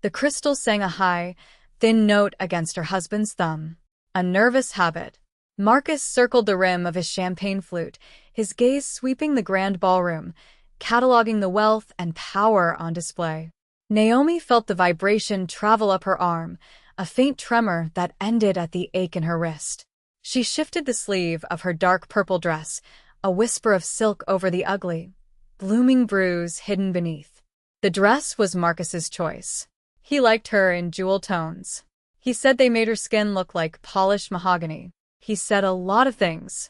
The crystal sang a high, thin note against her husband's thumb. A nervous habit. Marcus circled the rim of his champagne flute, his gaze sweeping the grand ballroom, cataloging the wealth and power on display. Naomi felt the vibration travel up her arm, a faint tremor that ended at the ache in her wrist. She shifted the sleeve of her dark purple dress, a whisper of silk over the ugly, blooming bruise hidden beneath. The dress was Marcus's choice. He liked her in jewel tones. He said they made her skin look like polished mahogany. He said a lot of things.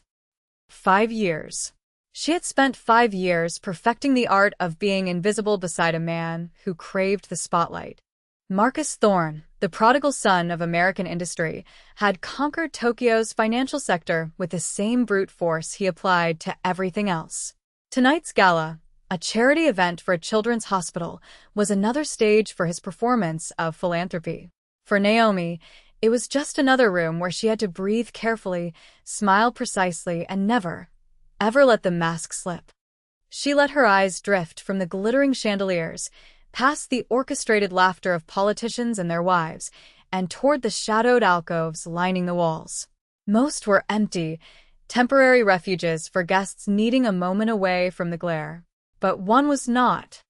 5 years. She had spent 5 years perfecting the art of being invisible beside a man who craved the spotlight. Marcus Thorne, the prodigal son of American industry, had conquered Tokyo's financial sector with the same brute force he applied to everything else. Tonight's gala, a charity event for a children's hospital, was another stage for his performance of philanthropy. For Naomi, it was just another room where she had to breathe carefully, smile precisely, and never, ever let the mask slip. She let her eyes drift from the glittering chandeliers, past the orchestrated laughter of politicians and their wives, and toward the shadowed alcoves lining the walls. Most were empty, temporary refuges for guests needing a moment away from the glare. But one was not.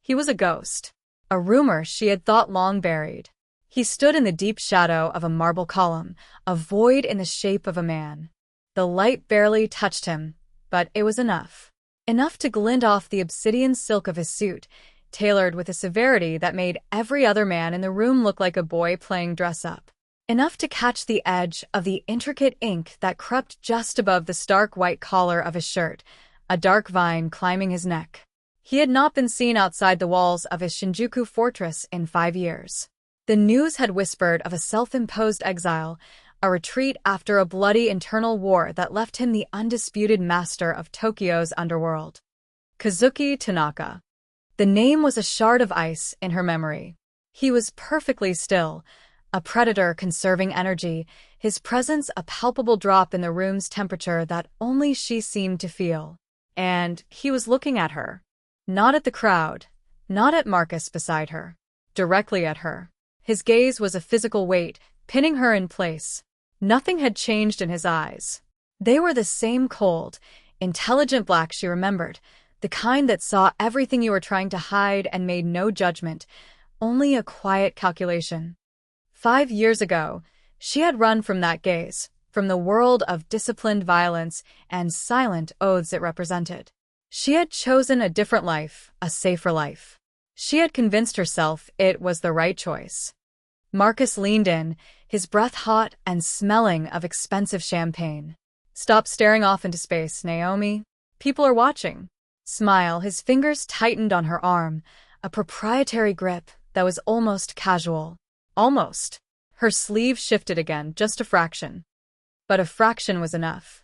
He was a ghost, a rumor she had thought long buried. He stood in the deep shadow of a marble column, a void in the shape of a man. The light barely touched him, but it was enough. Enough to glint off the obsidian silk of his suit, tailored with a severity that made every other man in the room look like a boy playing dress-up. Enough to catch the edge of the intricate ink that crept just above the stark white collar of his shirt, a dark vine climbing his neck. He had not been seen outside the walls of his Shinjuku fortress in 5 years. The news had whispered of a self-imposed exile, a retreat after a bloody internal war that left him the undisputed master of Tokyo's underworld. Kazuki Tanaka. The name was a shard of ice in her memory. He was perfectly still, a predator conserving energy, his presence a palpable drop in the room's temperature that only she seemed to feel. And he was looking at her. Not at the crowd, not at Marcus beside her. Directly at her. His gaze was a physical weight, pinning her in place. Nothing had changed in his eyes. They were the same cold, intelligent black she remembered, the kind that saw everything you were trying to hide and made no judgment, only a quiet calculation. 5 years ago, she had run from that gaze, from the world of disciplined violence and silent oaths it represented. She had chosen a different life, a safer life. She had convinced herself it was the right choice. Marcus leaned in, his breath hot and smelling of expensive champagne. "Stop staring off into space, Naomi. People are watching." Smile, his fingers tightened on her arm, a proprietary grip that was almost casual. Almost. Her sleeve shifted again, just a fraction. But a fraction was enough.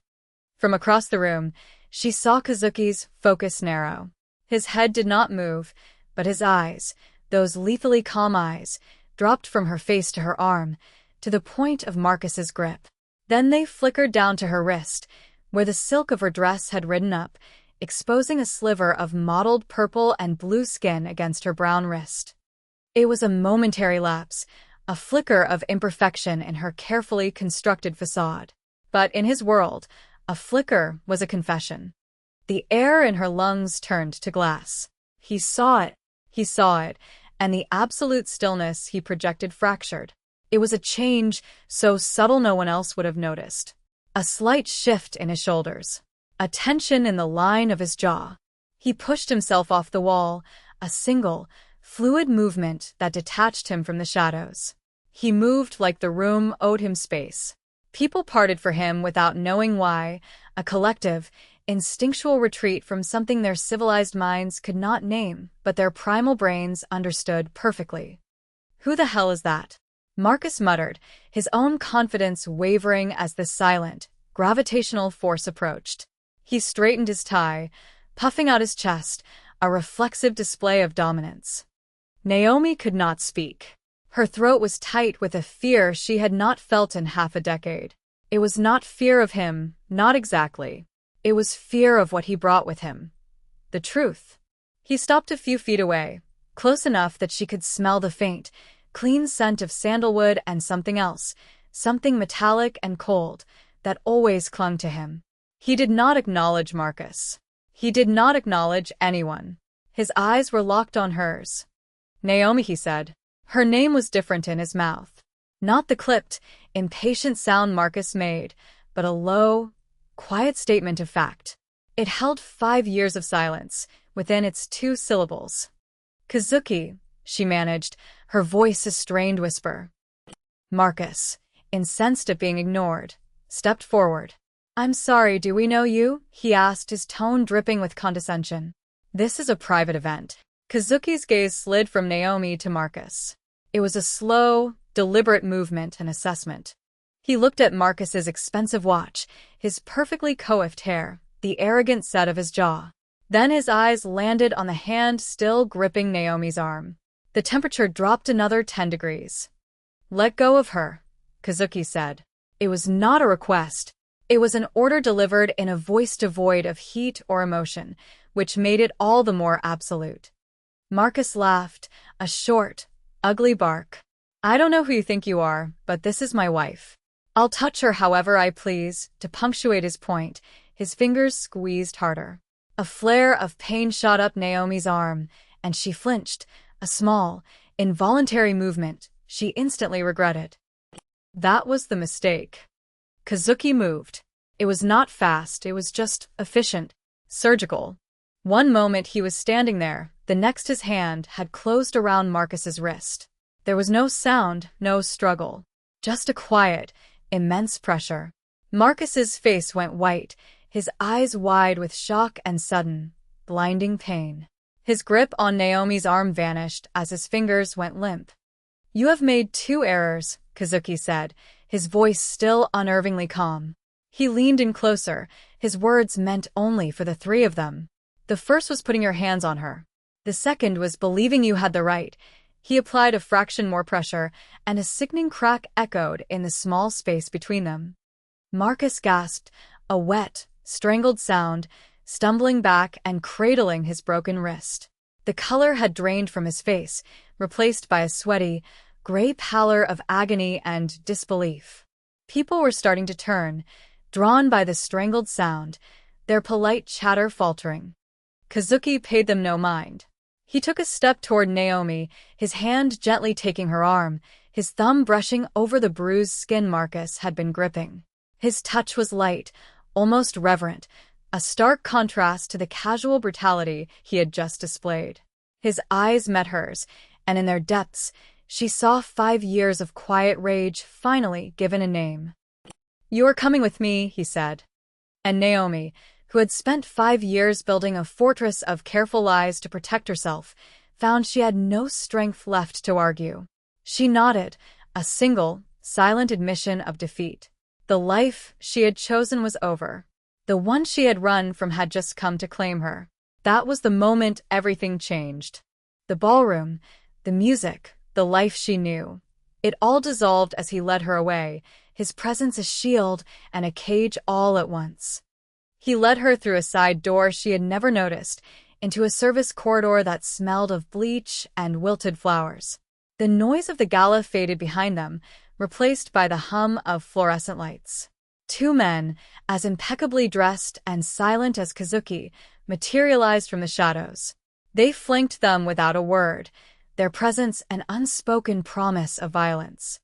From across the room, she saw Kazuki's focus narrow. His head did not move, but his eyes, those lethally calm eyes, dropped from her face to her arm, to the point of Marcus's grip. Then they flickered down to her wrist, where the silk of her dress had ridden up, exposing a sliver of mottled purple and blue skin against her brown wrist. It was a momentary lapse, a flicker of imperfection in her carefully constructed facade. But in his world, a flicker was a confession. The air in her lungs turned to glass. He saw it, and the absolute stillness he projected fractured. It was a change so subtle no one else would have noticed. A slight shift in his shoulders. A tension in the line of his jaw. He pushed himself off the wall, a single, fluid movement that detached him from the shadows. He moved like the room owed him space. People parted for him without knowing why, a collective, instinctual retreat from something their civilized minds could not name, but their primal brains understood perfectly. "Who the hell is that?" Marcus muttered, his own confidence wavering as the silent, gravitational force approached. He straightened his tie, puffing out his chest, a reflexive display of dominance. Naomi could not speak. Her throat was tight with a fear she had not felt in half a decade. It was not fear of him, not exactly. It was fear of what he brought with him. The truth. He stopped a few feet away, close enough that she could smell the faint, clean scent of sandalwood and something else, something metallic and cold, that always clung to him. He did not acknowledge Marcus. He did not acknowledge anyone. His eyes were locked on hers. "Naomi," he said. Her name was different in his mouth. Not the clipped, impatient sound Marcus made, but a low, quiet statement of fact. It held 5 years of silence within its 2 syllables. "Kazuki," she managed, her voice a strained whisper. Marcus, incensed at being ignored, stepped forward. "I'm sorry, do we know you?" he asked, his tone dripping with condescension. "This is a private event." Kazuki's gaze slid from Naomi to Marcus. It was a slow, deliberate movement and assessment. He looked at Marcus's expensive watch, his perfectly coiffed hair, the arrogant set of his jaw. Then his eyes landed on the hand still gripping Naomi's arm. The temperature dropped another 10 degrees. "Let go of her," Kazuki said. It was not a request. It was an order delivered in a voice devoid of heat or emotion, which made it all the more absolute. Marcus laughed, a short, ugly bark. "I don't know who you think you are, but this is my wife. I'll touch her however I please." To punctuate his point, his fingers squeezed harder. A flare of pain shot up Naomi's arm, and she flinched, a small, involuntary movement she instantly regretted. That was the mistake. Kazuki moved. It was not fast, it was just efficient, surgical. One moment he was standing there, the next his hand had closed around Marcus's wrist. There was no sound, no struggle. Just a quiet, immense pressure. Marcus's face went white, his eyes wide with shock and sudden, blinding pain. His grip on Naomi's arm vanished as his fingers went limp. "You have made 2 errors," Kazuki said, his voice still unnervingly calm. He leaned in closer, his words meant only for the 3 of them. "The first was putting your hands on her. The second was believing you had the right." He applied a fraction more pressure, and a sickening crack echoed in the small space between them. Marcus gasped, a wet, strangled sound, stumbling back and cradling his broken wrist. The color had drained from his face, replaced by a sweaty, gray pallor of agony and disbelief. People were starting to turn, drawn by the strangled sound, their polite chatter faltering. Kazuki paid them no mind. He took a step toward Naomi, his hand gently taking her arm, his thumb brushing over the bruised skin Marcus had been gripping. His touch was light, almost reverent, a stark contrast to the casual brutality he had just displayed. His eyes met hers, and in their depths, she saw 5 years of quiet rage finally given a name. "You are coming with me," he said. And Naomi, who had spent 5 years building a fortress of careful lies to protect herself, found she had no strength left to argue. She nodded, a single, silent admission of defeat. The life she had chosen was over. The one she had run from had just come to claim her. That was the moment everything changed. The ballroom, the music, the life she knew. It all dissolved as he led her away, his presence a shield and a cage all at once. He led her through a side door she had never noticed, into a service corridor that smelled of bleach and wilted flowers. The noise of the gala faded behind them, replaced by the hum of fluorescent lights. 2 men, as impeccably dressed and silent as Kazuki, materialized from the shadows. They flanked them without a word, their presence an unspoken promise of violence.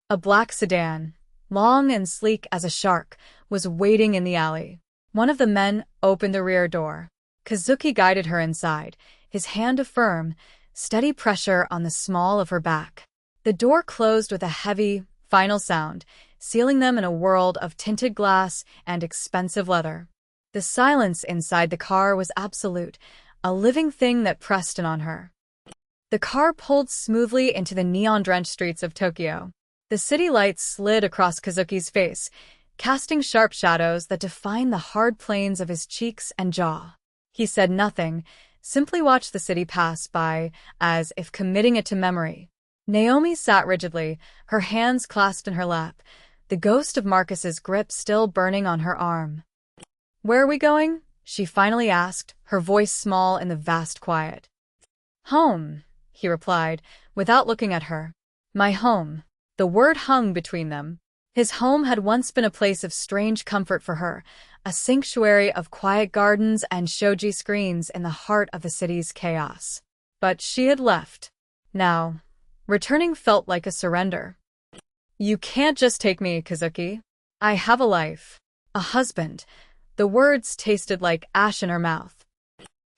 A black sedan, long and sleek as a shark, was waiting in the alley. One of the men opened the rear door. Kazuki guided her inside, his hand a firm, steady pressure on the small of her back. The door closed with a heavy, final sound, sealing them in a world of tinted glass and expensive leather. The silence inside the car was absolute, a living thing that pressed in on her. The car pulled smoothly into the neon-drenched streets of Tokyo. The city lights slid across Kazuki's face, casting sharp shadows that defined the hard planes of his cheeks and jaw. He said nothing, simply watched the city pass by, as if committing it to memory. Naomi sat rigidly, her hands clasped in her lap, the ghost of Marcus's grip still burning on her arm. "Where are we going?" she finally asked, her voice small in the vast quiet. Home, he replied, without looking at her. My home. The word hung between them. His home had once been a place of strange comfort for her, a sanctuary of quiet gardens and shoji screens in the heart of the city's chaos. But she had left. Now, returning felt like a surrender. You can't just take me, Kazuki. I have a life. A husband. The words tasted like ash in her mouth.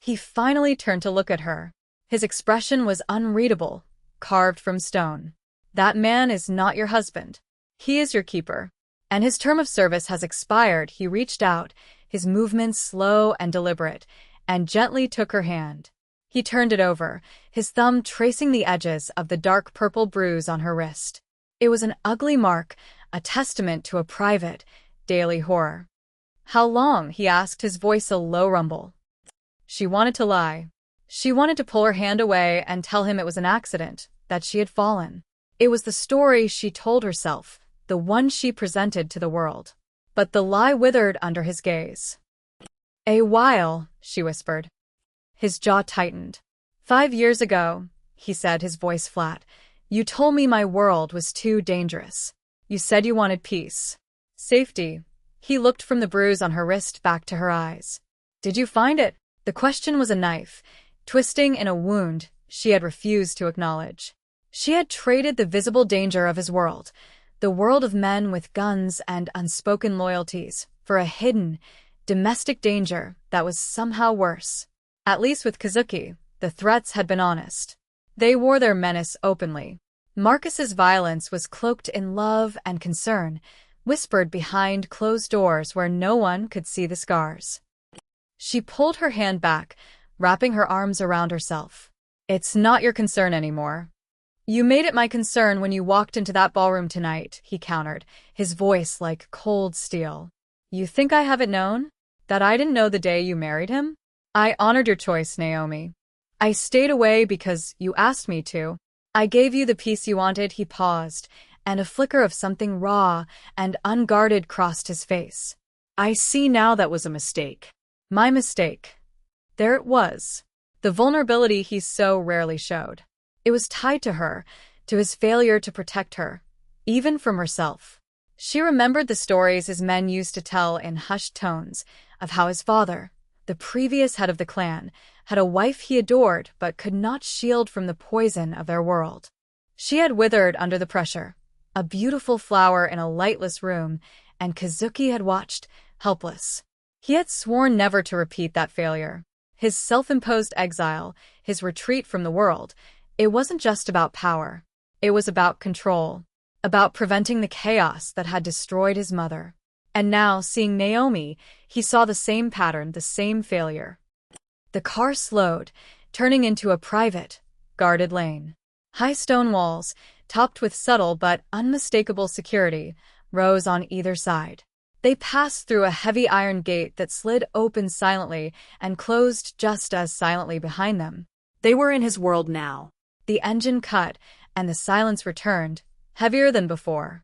He finally turned to look at her. His expression was unreadable, carved from stone. That man is not your husband. He is your keeper. And his term of service has expired. He reached out, his movements slow and deliberate, and gently took her hand. He turned it over, his thumb tracing the edges of the dark purple bruise on her wrist. It was an ugly mark, a testament to a private, daily horror. How long? He asked, his voice a low rumble. She wanted to lie. She wanted to pull her hand away and tell him it was an accident, that she had fallen. It was the story she told herself, the one she presented to the world. But the lie withered under his gaze. A while, she whispered. His jaw tightened. 5 years ago, he said, his voice flat, you told me my world was too dangerous. You said you wanted peace. Safety. He looked from the bruise on her wrist back to her eyes. Did you find it? The question was a knife, twisting in a wound she had refused to acknowledge. She had traded the visible danger of his world, the world of men with guns and unspoken loyalties, for a hidden, domestic danger that was somehow worse. At least with Kazuki, the threats had been honest. They wore their menace openly. Marcus's violence was cloaked in love and concern, whispered behind closed doors where no one could see the scars. She pulled her hand back, wrapping her arms around herself. It's not your concern anymore. You made it my concern when you walked into that ballroom tonight, he countered, his voice like cold steel. You think I haven't known? That I didn't know the day you married him? I honored your choice, Naomi. I stayed away because you asked me to. I gave you the peace you wanted. He paused, and a flicker of something raw and unguarded crossed his face. I see now that was a mistake. My mistake. There it was. The vulnerability he so rarely showed. It was tied to her, to his failure to protect her, even from herself. She remembered the stories his men used to tell in hushed tones of how his father, the previous head of the clan, had a wife he adored but could not shield from the poison of their world. She had withered under the pressure, a beautiful flower in a lightless room, and Kazuki had watched, helpless. He had sworn never to repeat that failure. His self-imposed exile, his retreat from the world, it wasn't just about power. It was about control, about preventing the chaos that had destroyed his mother. And now, seeing Naomi, he saw the same pattern, the same failure. The car slowed, turning into a private, guarded lane. High stone walls, topped with subtle but unmistakable security, rose on either side. They passed through a heavy iron gate that slid open silently and closed just as silently behind them. They were in his world now. The engine cut, and the silence returned, heavier than before.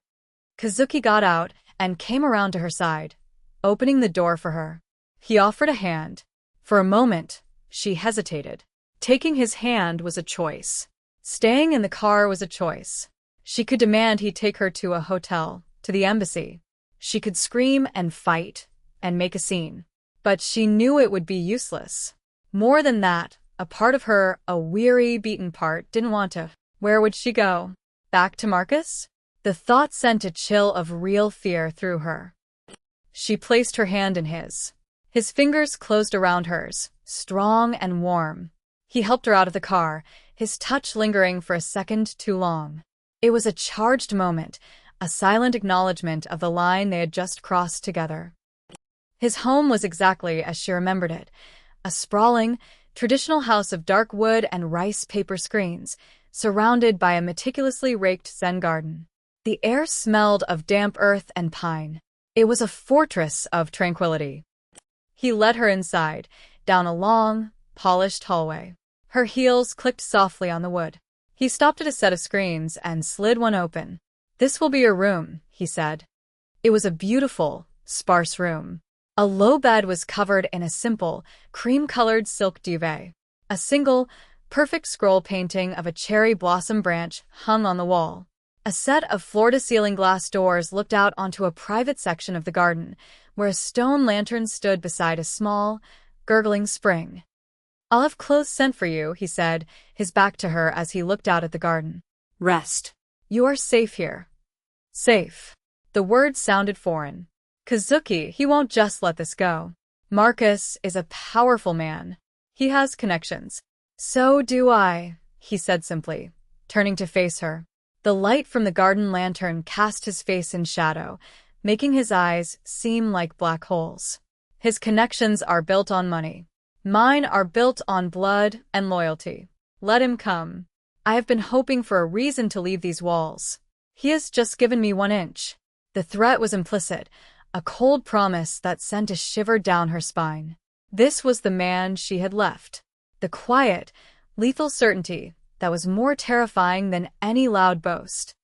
Kazuki got out and came around to her side, opening the door for her. He offered a hand. For a moment, she hesitated. Taking his hand was a choice. Staying in the car was a choice. She could demand he take her to a hotel, to the embassy. She could scream and fight and make a scene. But she knew it would be useless. More than that, a part of her, a weary, beaten part, didn't want to. Where would she go? Back to Marcus? The thought sent a chill of real fear through her. She placed her hand in his. His fingers closed around hers, strong and warm. He helped her out of the car, his touch lingering for a second too long. It was a charged moment, a silent acknowledgement of the line they had just crossed together. His home was exactly as she remembered it, a sprawling, traditional house of dark wood and rice paper screens, surrounded by a meticulously raked Zen garden. The air smelled of damp earth and pine. It was a fortress of tranquility. He led her inside, down a long, polished hallway. Her heels clicked softly on the wood. He stopped at a set of screens and slid one open. "This will be your room," he said. It was a beautiful, sparse room. A low bed was covered in a simple, cream-colored silk duvet. A single, perfect scroll painting of a cherry blossom branch hung on the wall. A set of floor-to-ceiling glass doors looked out onto a private section of the garden, where a stone lantern stood beside a small, gurgling spring. "I'll have clothes sent for you," he said, his back to her as he looked out at the garden. Rest. "You are safe here." Safe. The word sounded foreign. Kazuki, he won't just let this go. Marcus is a powerful man. He has connections. "So do I," he said simply, turning to face her. The light from the garden lantern cast his face in shadow, making his eyes seem like black holes. "His connections are built on money. Mine are built on blood and loyalty. Let him come. I have been hoping for a reason to leave these walls. He has just given me 1 inch." The threat was implicit, a cold promise that sent a shiver down her spine. This was the man she had left. The quiet, lethal certainty that was more terrifying than any loud boast.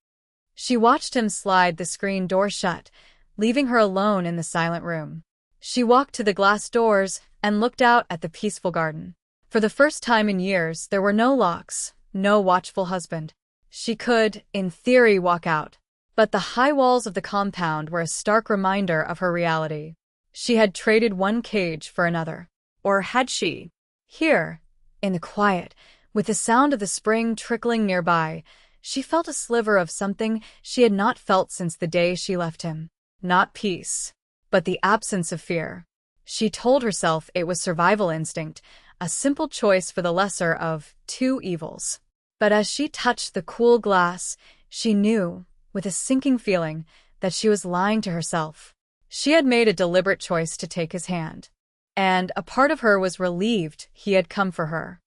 She watched him slide the screen door shut, leaving her alone in the silent room. She walked to the glass doors and looked out at the peaceful garden. For the first time in years, there were no locks, no watchful husband. She could, in theory, walk out. But the high walls of the compound were a stark reminder of her reality. She had traded one cage for another. Or had she? Here, in the quiet, with the sound of the spring trickling nearby, she felt a sliver of something she had not felt since the day she left him. Not peace, but the absence of fear. She told herself it was survival instinct, a simple choice for the lesser of 2 evils. But as she touched the cool glass, she knew, with a sinking feeling, that she was lying to herself. She had made a deliberate choice to take his hand. And a part of her was relieved he had come for her.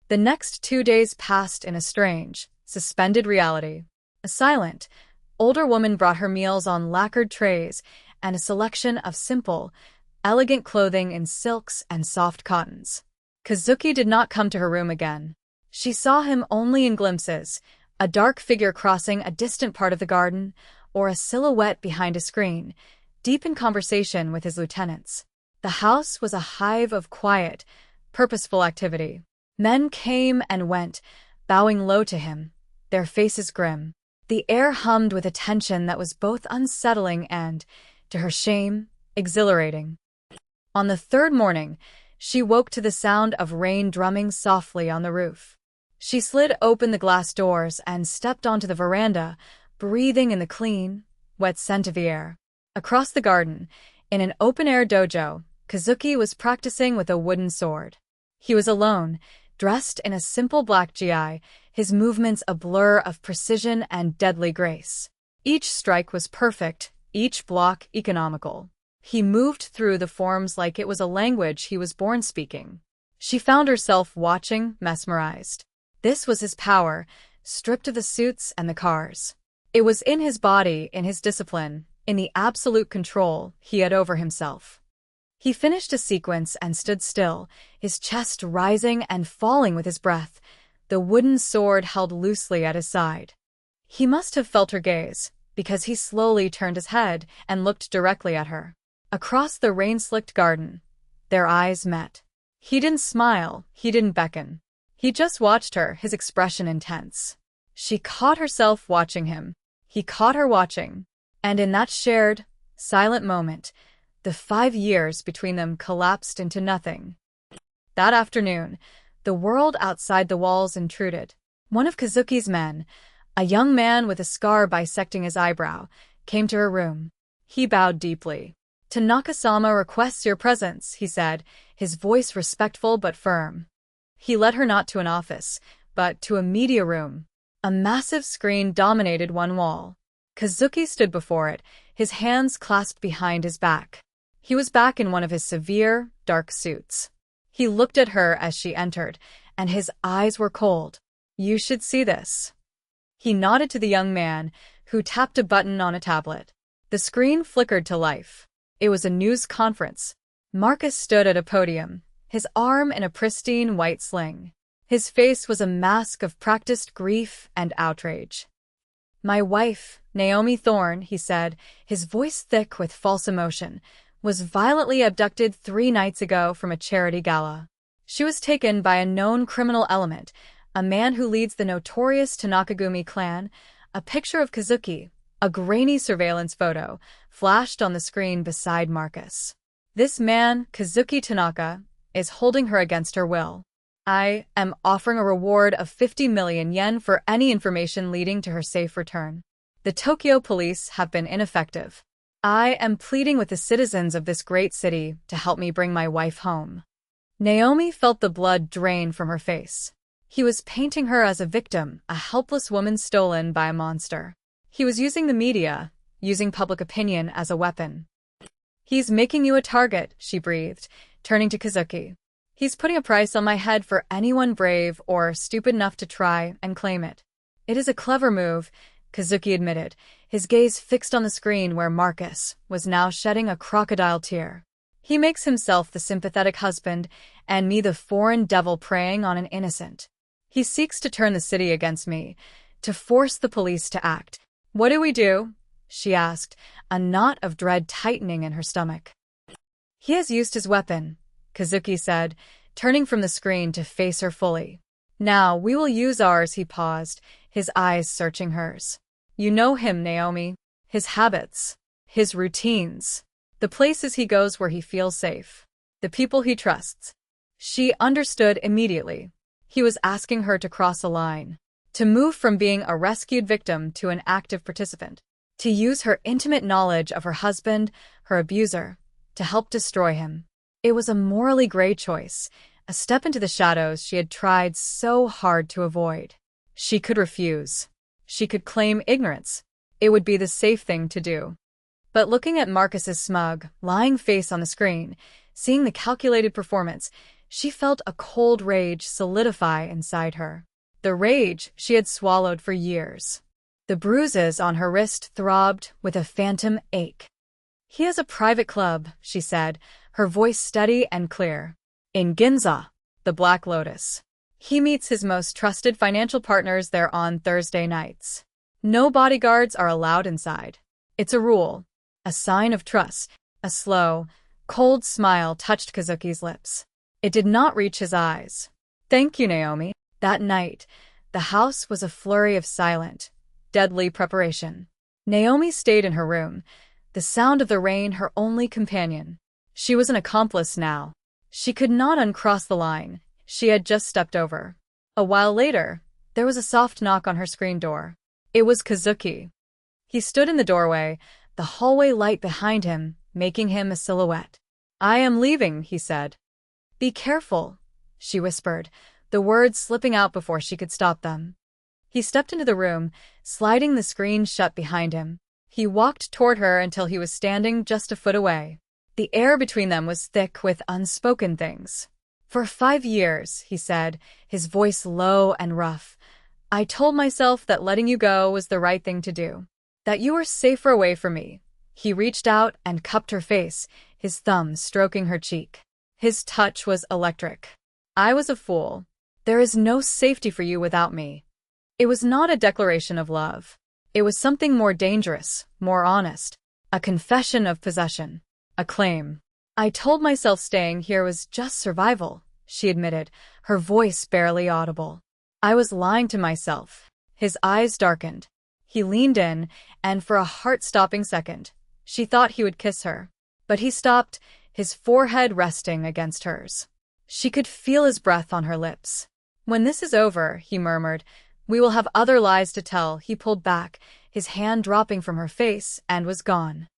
The next 2 days passed in a strange, suspended reality. A silent, older woman brought her meals on lacquered trays and a selection of simple, elegant clothing in silks and soft cottons. Kazuki did not come to her room again. She saw him only in glimpses, a dark figure crossing a distant part of the garden, or a silhouette behind a screen, deep in conversation with his lieutenants. The house was a hive of quiet, purposeful activity. Men came and went, bowing low to him, their faces grim. The air hummed with a tension that was both unsettling and, to her shame, exhilarating. On the 3rd morning, she woke to the sound of rain drumming softly on the roof. She slid open the glass doors and stepped onto the veranda, breathing in the clean, wet scent of the air. Across the garden, in an open-air dojo, Kazuki was practicing with a wooden sword. He was alone, dressed in a simple black gi, his movements a blur of precision and deadly grace. Each strike was perfect, each block economical. He moved through the forms like it was a language he was born speaking. She found herself watching, mesmerized. This was his power, stripped of the suits and the cars. It was in his body, in his discipline, in the absolute control he had over himself. He finished a sequence and stood still, his chest rising and falling with his breath, the wooden sword held loosely at his side. He must have felt her gaze, because he slowly turned his head and looked directly at her. Across the rain-slicked garden, their eyes met. He didn't smile, he didn't beckon. He just watched her, his expression intense. She caught herself watching him. He caught her watching. And in that shared, silent moment, the 5 years between them collapsed into nothing. That afternoon, the world outside the walls intruded. One of Kazuki's men, a young man with a scar bisecting his eyebrow, came to her room. He bowed deeply. "Tanaka-sama requests your presence," he said, his voice respectful but firm. He led her not to an office, but to a media room. A massive screen dominated one wall. Kazuki stood before it, his hands clasped behind his back. He was back in one of his severe, dark suits. He looked at her as she entered, and his eyes were cold. "You should see this." He nodded to the young man, who tapped a button on a tablet. The screen flickered to life. It was a news conference. Marcus stood at a podium, his arm in a pristine white sling. His face was a mask of practiced grief and outrage. "My wife, Naomi Thorne," he said, his voice thick with false emotion, "was violently abducted 3 nights ago from a charity gala. She was taken by a known criminal element, a man who leads the notorious Tanakagumi clan. A picture of Kazuki, a grainy surveillance photo, flashed on the screen beside Marcus. This man, Kazuki Tanaka, is holding her against her will. I am offering a reward of 50 million yen for any information leading to her safe return. The Tokyo police have been ineffective. I am pleading with the citizens of this great city to help me bring my wife home. Naomi felt the blood drain from her face. He was painting her as a victim, a helpless woman stolen by a monster. He was using the media, using public opinion as a weapon. He's making you a target, she breathed, turning to Kazuki. He's putting a price on my head for anyone brave or stupid enough to try and claim it. It is a clever move, Kazuki admitted, his gaze fixed on the screen where Marcus was now shedding a crocodile tear. He makes himself the sympathetic husband and me the foreign devil preying on an innocent. He seeks to turn the city against me, to force the police to act. What do we do? She asked, a knot of dread tightening in her stomach. He has used his weapon, Kazuki said, turning from the screen to face her fully. Now we will use ours, he paused, his eyes searching hers. You know him, Naomi. His habits. His routines. The places he goes where he feels safe. The people he trusts. She understood immediately. He was asking her to cross a line. To move from being a rescued victim to an active participant. To use her intimate knowledge of her husband, her abuser, to help destroy him. It was a morally gray choice, a step into the shadows she had tried so hard to avoid. She could refuse. She could claim ignorance. It would be the safe thing to do. But looking at Marcus's smug, lying face on the screen, seeing the calculated performance, she felt a cold rage solidify inside her. The rage she had swallowed for years. The bruises on her wrist throbbed with a phantom ache. He has a private club, she said, her voice steady and clear. In Ginza, the Black Lotus. He meets his most trusted financial partners there on Thursday nights. No bodyguards are allowed inside. It's a rule. A sign of trust. A slow, cold smile touched Kazuki's lips. It did not reach his eyes. Thank you, Naomi. That night, the house was a flurry of silent, deadly preparation. Naomi stayed in her room, the sound of the rain her only companion. She was an accomplice now. She could not uncross the line she had just stepped over. A while later, there was a soft knock on her screen door. It was Kazuki. He stood in the doorway, the hallway light behind him, making him a silhouette. I am leaving, he said. Be careful, she whispered, the words slipping out before she could stop them. He stepped into the room, sliding the screen shut behind him. He walked toward her until he was standing just a foot away. The air between them was thick with unspoken things. For 5 years, he said, his voice low and rough, I told myself that letting you go was the right thing to do. That you were safer away from me. He reached out and cupped her face, his thumb stroking her cheek. His touch was electric. I was a fool. There is no safety for you without me. It was not a declaration of love. It was something more dangerous, more honest. A confession of possession. A claim. I told myself staying here was just survival, she admitted, her voice barely audible. I was lying to myself. His eyes darkened. He leaned in, and for a heart-stopping second, she thought he would kiss her. But he stopped, his forehead resting against hers. She could feel his breath on her lips. When this is over, he murmured, we will have other lies to tell. He pulled back, his hand dropping from her face, and was gone.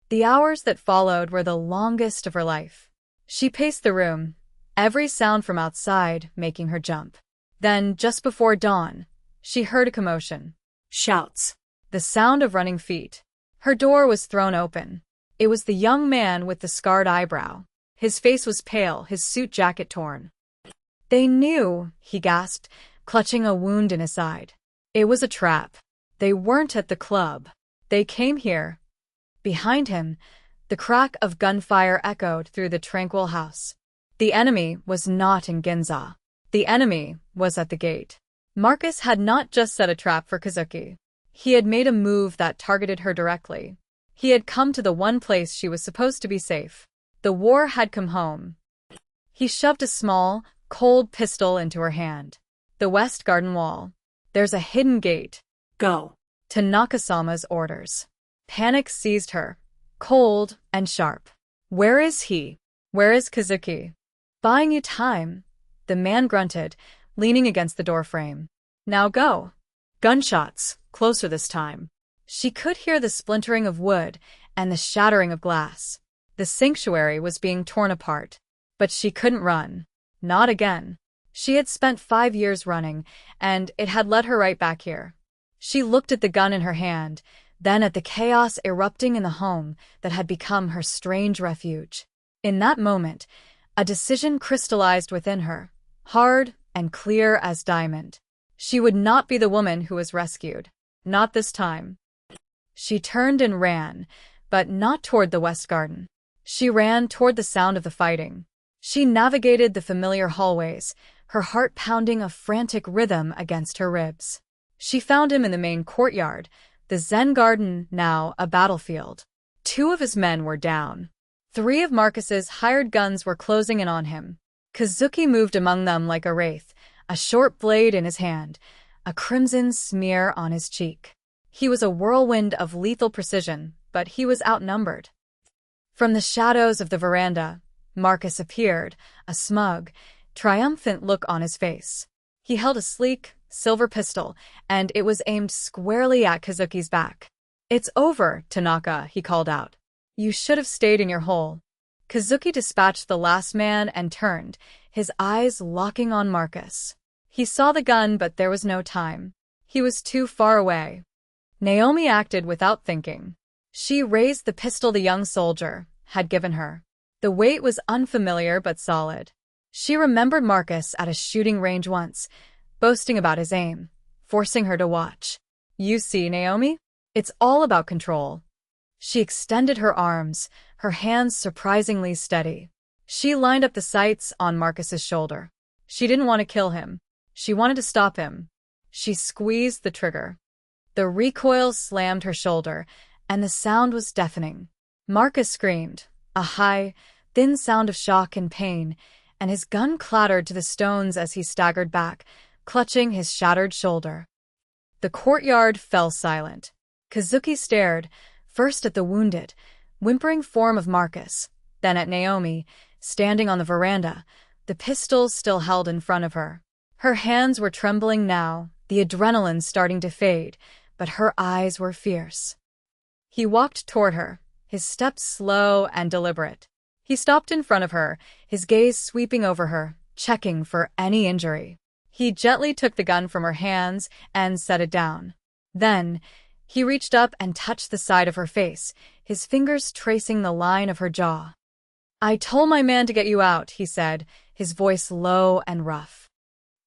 The hours that followed were the longest of her life. She paced the room, every sound from outside making her jump. Then, just before dawn, she heard a commotion. Shouts. The sound of running feet. Her door was thrown open. It was the young man with the scarred eyebrow. His face was pale, his suit jacket torn. They knew, he gasped, clutching a wound in his side. It was a trap. They weren't at the club. They came here. Behind him, the crack of gunfire echoed through the tranquil house. The enemy was not in Ginza. The enemy was at the gate. Marcus had not just set a trap for Kazuki. He had made a move that targeted her directly. He had come to the one place she was supposed to be safe. The war had come home. He shoved a small, cold pistol into her hand. The west garden wall. There's a hidden gate. Go. To Nakasama's orders. Panic seized her, cold and sharp. Where is he? Where is Kazuki? Buying you time, the man grunted, leaning against the doorframe. Now go. Gunshots, closer this time. She could hear the splintering of wood and the shattering of glass. The sanctuary was being torn apart. But she couldn't run. Not again. She had spent 5 years running, and it had led her right back here. She looked at the gun in her hand, then at the chaos erupting in the home that had become her strange refuge. In that moment, a decision crystallized within her, hard and clear as diamond. She would not be the woman who was rescued. Not this time. She turned and ran, but not toward the west garden. She ran toward the sound of the fighting. She navigated the familiar hallways, her heart pounding a frantic rhythm against her ribs. She found him in the main courtyard, the Zen garden now a battlefield. 2 of his men were down. 3 of Marcus's hired guns were closing in on him. Kazuki moved among them like a wraith, a short blade in his hand, a crimson smear on his cheek. He was a whirlwind of lethal precision, but he was outnumbered. From the shadows of the veranda, Marcus appeared, a smug, triumphant look on his face. He held a sleek, silver pistol, and it was aimed squarely at Kazuki's back. "It's over, Tanaka," he called out. "You should have stayed in your hole." Kazuki dispatched the last man and turned, his eyes locking on Marcus. He saw the gun, but there was no time. He was too far away. Naomi acted without thinking. She raised the pistol the young soldier had given her. The weight was unfamiliar but solid. She remembered Marcus at a shooting range once, boasting about his aim, forcing her to watch. "You see, Naomi? It's all about control." She extended her arms, her hands surprisingly steady. She lined up the sights on Marcus's shoulder. She didn't want to kill him. She wanted to stop him. She squeezed the trigger. The recoil slammed her shoulder, and the sound was deafening. Marcus screamed, a high, thin sound of shock and pain, and his gun clattered to the stones as he staggered back, clutching his shattered shoulder. The courtyard fell silent. Kazuki stared, first at the wounded, whimpering form of Marcus, then at Naomi, standing on the veranda, the pistol still held in front of her. Her hands were trembling now, the adrenaline starting to fade, but her eyes were fierce. He walked toward her, his steps slow and deliberate. He stopped in front of her, his gaze sweeping over her, checking for any injury. He gently took the gun from her hands and set it down. Then, he reached up and touched the side of her face, his fingers tracing the line of her jaw. "I told my man to get you out," he said, his voice low and rough.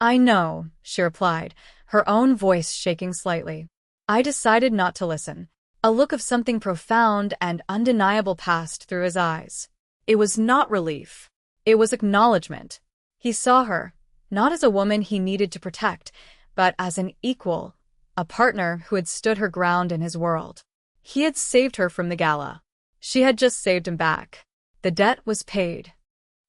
"I know," she replied, her own voice shaking slightly. "I decided not to listen." A look of something profound and undeniable passed through his eyes. It was not relief. It was acknowledgement. He saw her, not as a woman he needed to protect, but as an equal, a partner who had stood her ground in his world. He had saved her from the gala. She had just saved him back. The debt was paid.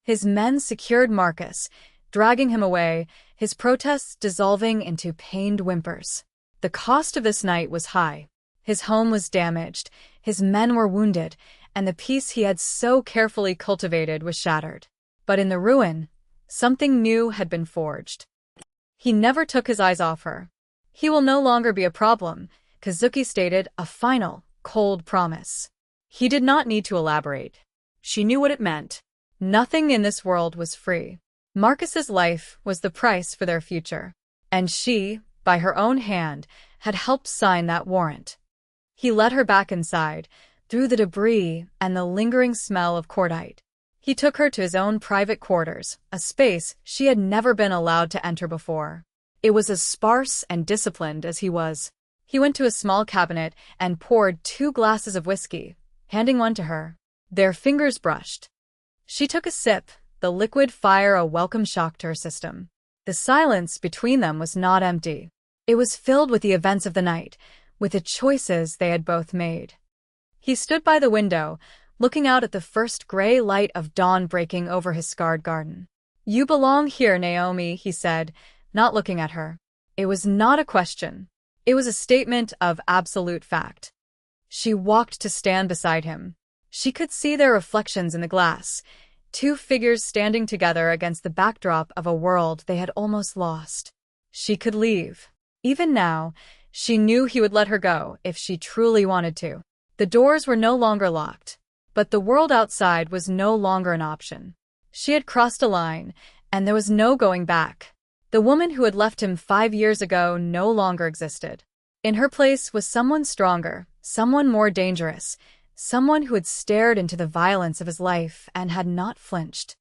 His men secured Marcus, dragging him away, his protests dissolving into pained whimpers. The cost of this night was high. His home was damaged, his men were wounded, and the peace he had so carefully cultivated was shattered. But in the ruin, something new had been forged. He never took his eyes off her. "He will no longer be a problem," Kazuki stated, a final, cold promise. He did not need to elaborate. She knew what it meant. Nothing in this world was free. Marcus's life was the price for their future, and she, by her own hand, had helped sign that warrant. He led her back inside, through the debris and the lingering smell of cordite. He took her to his own private quarters, a space she had never been allowed to enter before. It was as sparse and disciplined as he was. He went to a small cabinet and poured 2 glasses of whiskey, handing one to her. Their fingers brushed. She took a sip, the liquid fire a welcome shock to her system. The silence between them was not empty. It was filled with the events of the night, with the choices they had both made. He stood by the window, looking out at the first gray light of dawn breaking over his scarred garden. You belong here, Naomi, he said, not looking at her. It was not a question. It was a statement of absolute fact. She walked to stand beside him. She could see their reflections in the glass, two figures standing together against the backdrop of a world they had almost lost. She could leave. Even now, she knew he would let her go if she truly wanted to. The doors were no longer locked, but the world outside was no longer an option. She had crossed a line, and there was no going back. The woman who had left him 5 years ago no longer existed. In her place was someone stronger, someone more dangerous, someone who had stared into the violence of his life and had not flinched.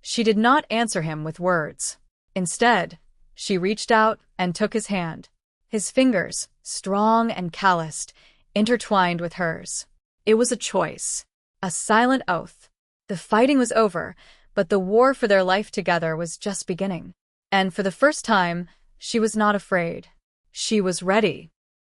She did not answer him with words. Instead, she reached out and took his hand. His fingers, strong and calloused, intertwined with hers. It was a choice, a silent oath. The fighting was over, but the war for their life together was just beginning. And for the first time, she was not afraid. She was ready.